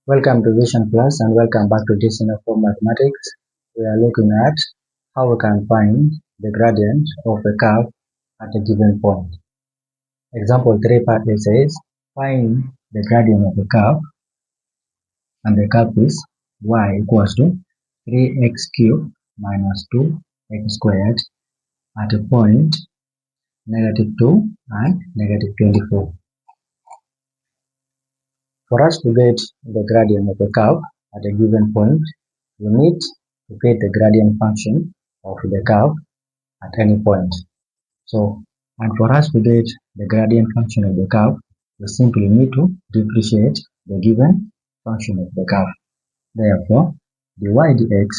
Welcome to Vision Plus and welcome back to this S.4 Mathematics. We are looking at how we can find the gradient of a curve at a given point. Example 3 part A says, find the gradient of a curve, and the curve is y equals to 3x cubed minus 2x squared at a point -2 and -24. For us to get the gradient of a curve at a given point, we need to get the gradient function of the curve at any point. And for us to get the gradient function of the curve, we simply need to differentiate the given function of the curve. Therefore, dy dx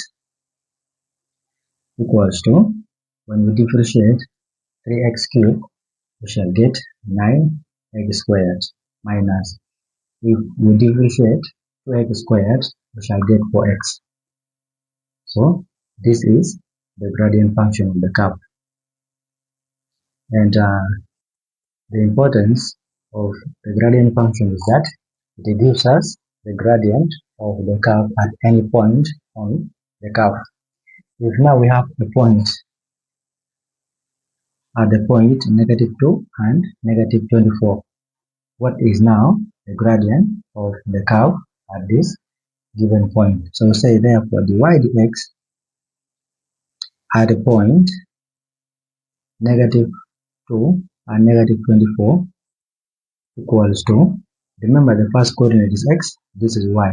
equals to, when we differentiate 3x cubed, we shall get 9x squared minus, if we differentiate 2x squared, we shall get 4x. So this is the gradient function of the curve. And the importance of the gradient function is that it gives us the gradient of the curve at any point on the curve. If now we have a point at the point -2 and -24, what is now the gradient of the curve at this given point? So we say therefore dy dx at a point -2 and -24 equals to, remember the first coordinate is x, this is y.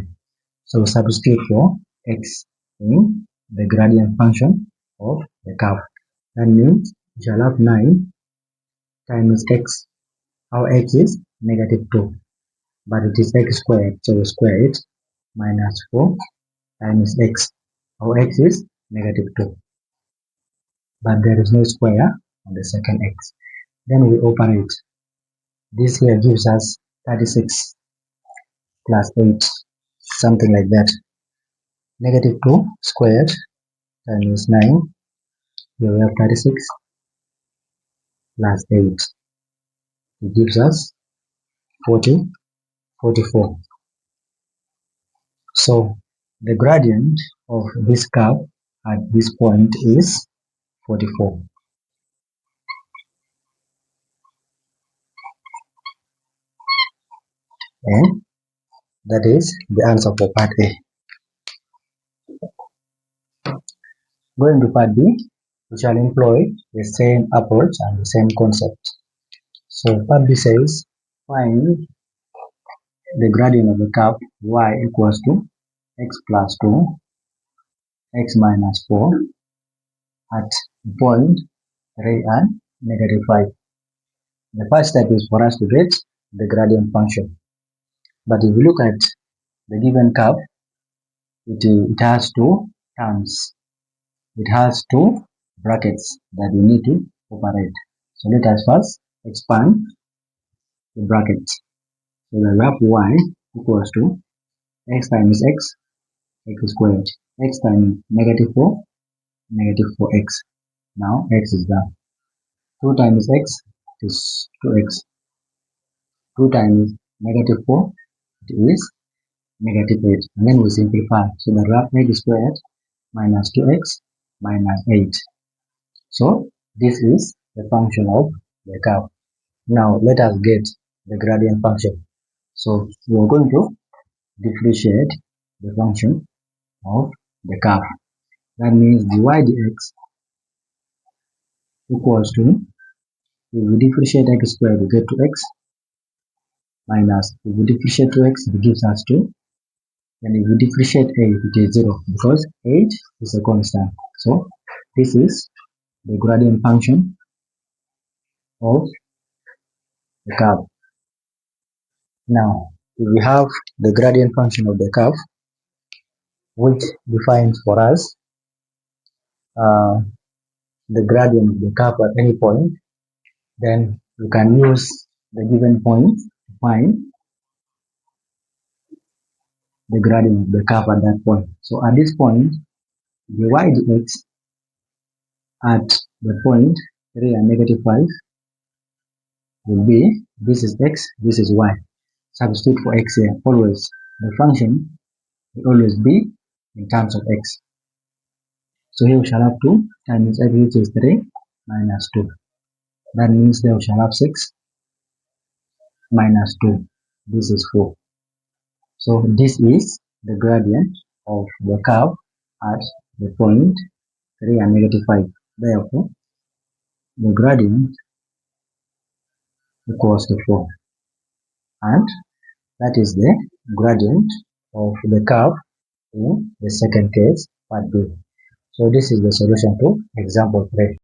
So substitute for x in the gradient function of the curve. That means we shall have 9 times x. Our x is -2, but it is x squared, so we square it, minus 4 times x. Our x is -2, but there is no square on the second x. Then we operate. This here gives us 36 plus 8, something like that. -2 squared times 9, here we have 36 plus 8. It gives us 44. So the gradient of this curve at this point is 44. And that is the answer for part A. Going to part B, we shall employ the same approach and the same concept. So part B says, find the gradient of the curve y equals to x plus 2, x minus 4 at point 3 and -5. The first step is for us to get the gradient function. But if you look at the given curve, it has two terms. It has two brackets that we need to operate. So let us first expand the brackets. So the graph y equals to x times x, x squared, x times -4, -4x. Now x is done. 2 times x is 2x. 2 times -4, it is -8. And then we simplify. So the graph x squared minus 2x minus 8. So this is the function of the curve. Now let us get the gradient function. So we are going to differentiate the function of the curve. That means dy dx equals to, if we differentiate x squared, we get 2x, minus, if we differentiate 2x, it gives us 2. And if we differentiate 8, it is 0, because 8 is a constant. So this is the gradient function of the curve. Now, if we have the gradient function of the curve, which defines for us the gradient of the curve at any point, then you can use the given point to find the gradient of the curve at that point. So at this point, dy dx at the point 3 and -5 will be, this is x, this is y. Substitute for x here, always the function will always be in terms of x. So here we shall have 2 times x, which is 3 minus 2. That means there we shall have 6 minus 2. This is 4. So this is the gradient of the curve at the point 3 and negative 5. Therefore, the gradient equals to 4. And that is the gradient of the curve in the second case, part B. So this is the solution to example 3.